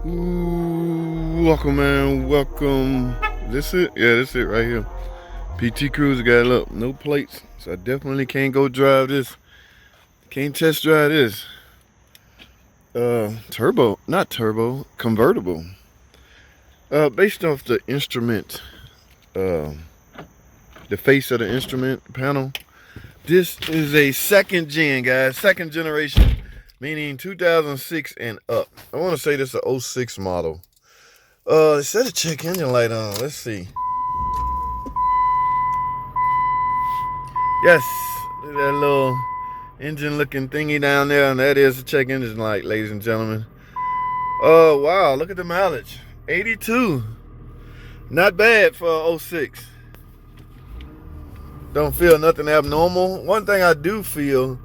Ooh, welcome, man. Welcome. This it? Yeah, this it right here. PT Cruiser got look, no plates, so I definitely can't go drive this. Can't test drive this. Turbo, not turbo, convertible. Based off the instrument, uh, the face of the instrument panel. This is a second gen, guys. Second generation, meaning 2006 and up. I want to say this is a 06 model. It said a check engine light on. Let's see. Yes, that little engine looking thingy down there, and that is a check engine light, ladies and gentlemen. Oh, wow, look at the mileage. 82. Not bad for 06. Don't feel nothing abnormal. One thing I do feel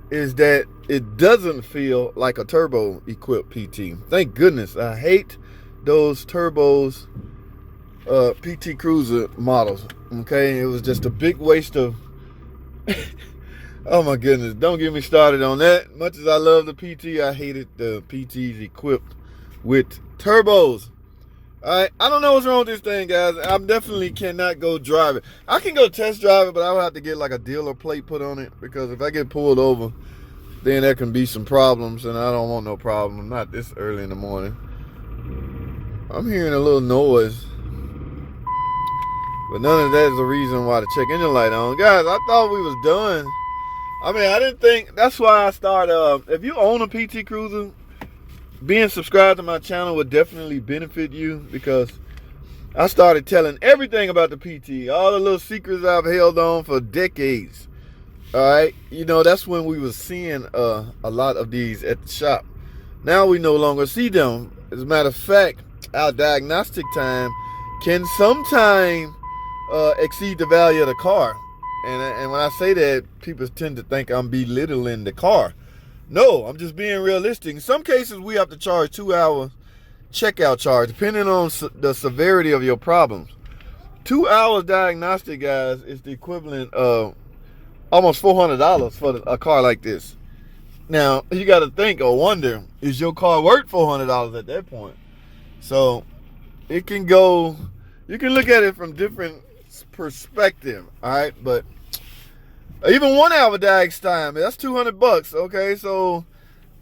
is that it doesn't feel like a turbo equipped PT. Thank goodness. I hate those turbos PT Cruiser models. Okay, it was just a big waste of oh my goodness, don't get me started on that. Much as I love the PT, I hated the PTs equipped with turbos. Alright, I don't know what's wrong with this thing, guys. I definitely cannot go drive it. I can go test drive it, but I would have to get like a dealer plate put on it, because if I get pulled over, then there can be some problems, and I don't want no problem. Not this early in the morning. I'm hearing a little noise, but none of that is the reason why the check engine light on. Guys, I thought we was done. I mean, I didn't think, that's why I started, if you own a PT Cruiser, being subscribed to my channel would definitely benefit you, because I started telling everything about the PT, all the little secrets I've held on for decades. Alright, you know, that's when we was seeing a lot of these at the shop. Now we no longer see them. As a matter of fact, our diagnostic time can sometime exceed the value of the car. And when I say that, people tend to think I'm belittling the car. No, I'm just being realistic. In some cases, we have to charge 2 hours checkout charge, depending on the severity of your problems. 2 hours diagnostic, guys, is the equivalent of almost $400 for a car like this. Now, you got to think or wonder, is your car worth $400 at that point? So, it can go, you can look at it from different perspective, all right? But even 1 hour diag time, that's $200, okay? So,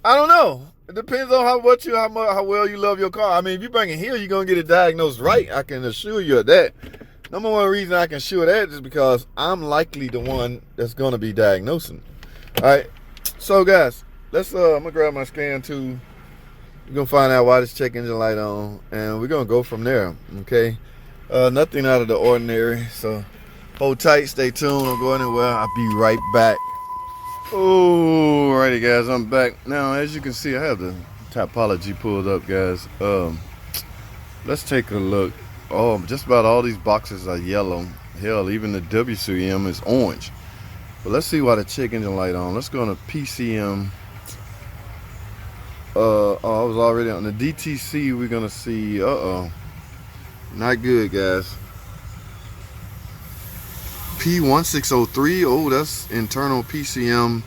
I don't know. It depends on how well you love your car. I mean, if you bring it here, you're going to get it diagnosed right. I can assure you of that. Number one reason I can assure that is because I'm likely the one that's going to be diagnosing. All right. So, guys, let's, I'm going to grab my scan tool. We're going to find out why this check engine light on, and we're going to go from there, okay? Nothing out of the ordinary, so hold tight, stay tuned, don't go anywhere. I'll be right back. Alrighty, guys, I'm back. Now, as you can see, I have the topology pulled up, guys. Let's take a look. Oh, just about all these boxes are yellow. Hell, even the WCM is orange. But let's see why the check engine light on. Let's go on to PCM. I was already on the DTC. We're gonna see. Not good, guys. P1603. Oh, that's internal PCM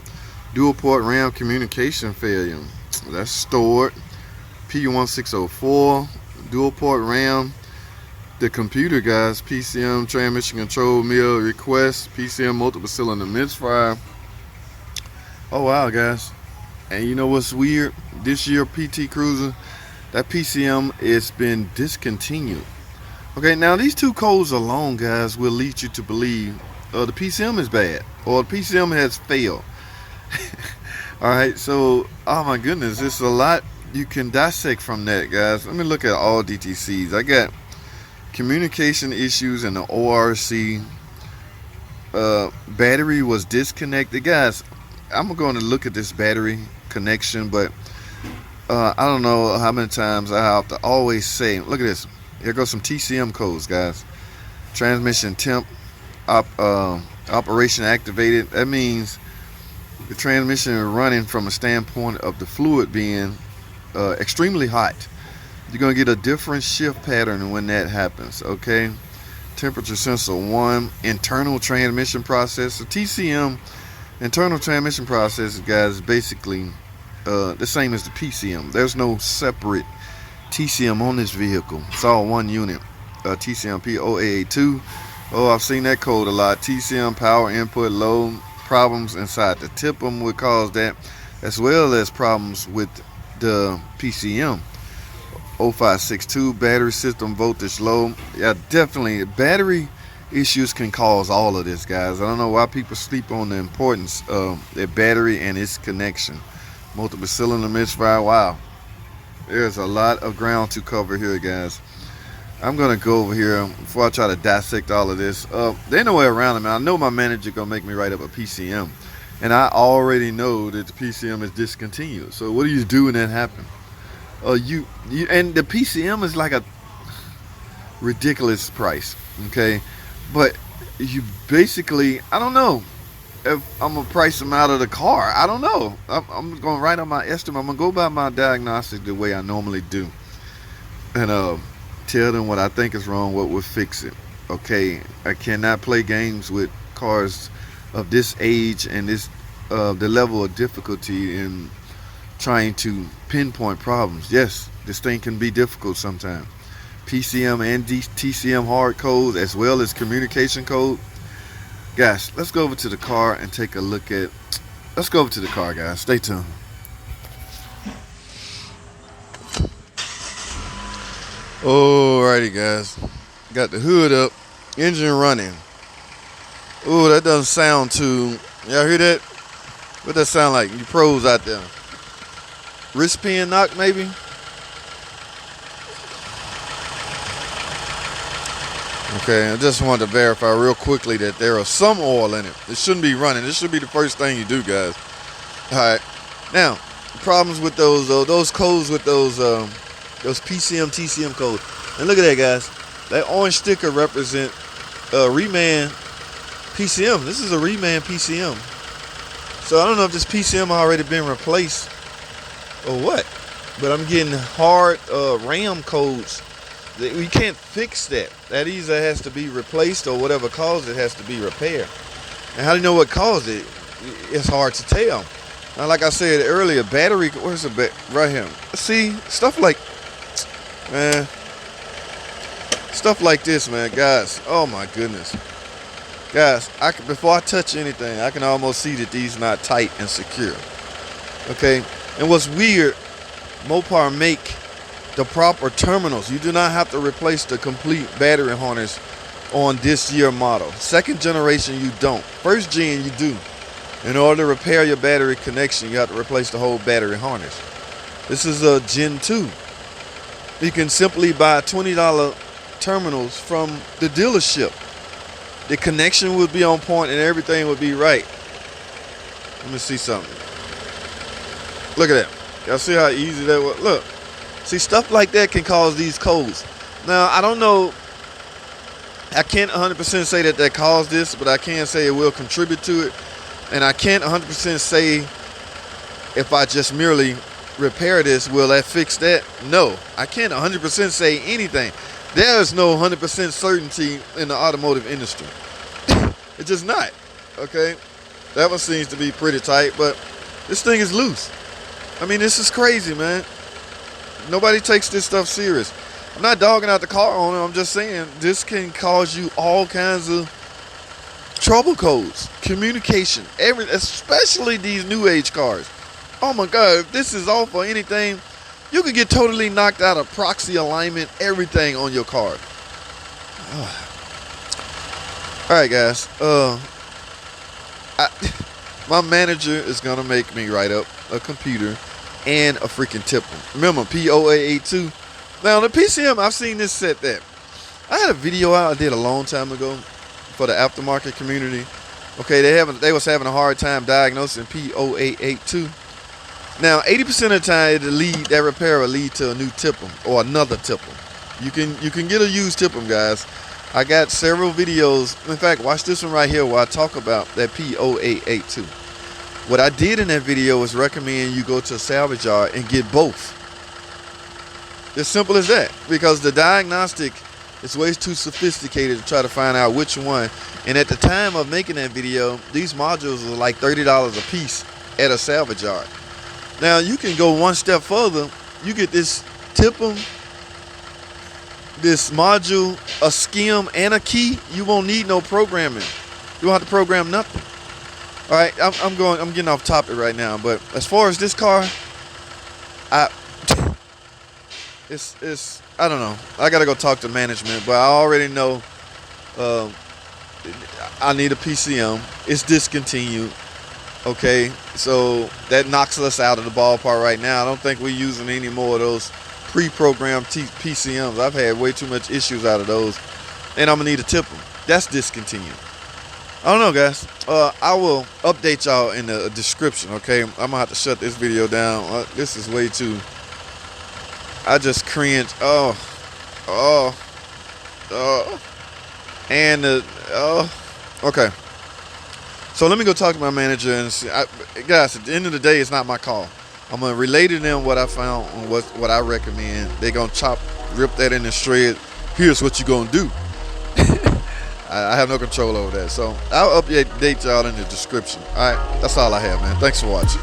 dual port RAM communication failure. That's stored. P1604 dual port RAM. The computer, guys, PCM transmission control mill request, PCM multiple cylinder misfire. Oh wow, guys. And you know what's weird? This year PT Cruiser, that PCM is been discontinued. Okay, now these two codes alone, guys, will lead you to believe the PCM is bad, or the PCM has failed. Alright, so, oh my goodness, there's a lot you can dissect from that, guys. Let me look at all DTCs. I got communication issues in the ORC. Battery was disconnected. Guys, I'm going to look at this battery connection, but I don't know how many times I have to always say, look at this. Here goes some TCM codes, guys. Transmission temp operation activated. That means the transmission is running from a standpoint of the fluid being extremely hot. You're going to get a different shift pattern when that happens, okay? Temperature sensor 1, internal transmission process. The TCM internal transmission process, guys, is basically the same as the PCM. There's no separate TCM on this vehicle. It's all one unit. TCM P0882. Oh, I've seen that code a lot. TCM power input low. Problems inside the TIPM would cause that, as well as problems with the PCM 0562 battery system voltage low. Yeah, definitely battery issues can cause all of this, guys. I don't know why people sleep on the importance of their battery and its connection. Multiple cylinder misfire. Wow, there's a lot of ground to cover here, guys. I'm gonna go over here before I try to dissect all of this. There's no way around it, man. I know my manager gonna make me write up a PCM, and I already know that the PCM is discontinued. So what do you do when that happens? You and the PCM is like a ridiculous price, okay? But you basically, I don't know if I'm gonna price them out of the car. I don't know. I'm gonna write on my estimate. I'm gonna go by my diagnostics the way I normally do, and tell them what I think is wrong, what will fix it. Okay, I cannot play games with cars of this age and this the level of difficulty in trying to pinpoint problems. Yes, this thing can be difficult sometimes. PCM and TCM hard codes as well as communication code. Guys, let's go over to the car and take a look at. Let's go over to the car, guys. Stay tuned. Alrighty, guys, got the hood up, engine running. Ooh, that doesn't sound too, y'all hear that? What that sound like? You pros out there. Wrist pin knock maybe? Okay, I just wanted to verify real quickly that there is some oil in it. It shouldn't be running. This should be the first thing you do, guys. Alright, now, problems with those codes with those PCM, TCM codes. And look at that, guys. That orange sticker represent reman PCM. This is a reman PCM. So I don't know if this PCM already been replaced or what. But I'm getting hard RAM codes. We can't fix that. That either has to be replaced or whatever caused it has to be repaired. And how do you know what caused it? It's hard to tell. Now, like I said earlier, battery, where's the right here? See, stuff like, man, stuff like this, man, guys. Oh my goodness, guys. Before I touch anything, I can almost see that these not tight and secure. Okay, and what's weird, Mopar make the proper terminals. You do not have to replace the complete battery harness on this year model. Second generation, you don't. First gen, you do. In order to repair your battery connection, you have to replace the whole battery harness. This is a Gen 2. You can simply buy $20 terminals from the dealership. The connection would be on point and everything would be right. Let me see something. Look at that. Y'all see how easy that was? Look. See, stuff like that can cause these codes. Now, I don't know. I can't 100% say that caused this, but I can say it will contribute to it. And I can't 100% say if I just merely repair this, will that fix that? No, I can't 100% say anything. There is no 100% certainty in the automotive industry. It's just not, okay? That one seems to be pretty tight, but this thing is loose. I mean, this is crazy, man. Nobody takes this stuff serious. I'm not dogging out the car owner. I'm just saying this can cause you all kinds of trouble codes, communication, especially these new age cars. Oh my God, if this is off or anything, you can get totally knocked out of proxy alignment, everything on your car. All right, guys. My manager is gonna make me write up a computer and a freaking TIPM. Remember P0882. Now the PCM, I've seen this set that. I had a video out I did a long time ago for the aftermarket community. Okay, they was having a hard time diagnosing P0882. Now, 80% of the time, that repair will lead to a new TIPM or another TIPM. You can get a used TIPM, guys. I got several videos. In fact, watch this one right here where I talk about that P0882. What I did in that video was recommend you go to a salvage yard and get both. As simple as that, because the diagnostic is way too sophisticated to try to find out which one. And at the time of making that video, these modules were like $30 a piece at a salvage yard. Now you can go one step further. You get this TIPM this module, a skim, and a key, you won't need no programming. You won't have to program nothing. All right, I'm getting off topic right now, but as far as this car, it's I don't know. I gotta go talk to management, but I already know I need a PCM. It's discontinued. Okay, so that knocks us out of the ballpark right now. I don't think we're using any more of those pre-programmed PCMs. I've had way too much issues out of those, and I'm gonna need to tip them. That's discontinued. I don't know, guys. I will update y'all in the description. Okay, I'm gonna have to shut this video down. This is way too. I just cringe. Okay. So let me go talk to my manager and see. Guys, at the end of the day, it's not my call. I'm gonna relay to them what I found and what I recommend. They're gonna rip that in the shred. Here's what you're gonna do. I have no control over that. So I'll update y'all in the description. All right, that's all I have, man. Thanks for watching.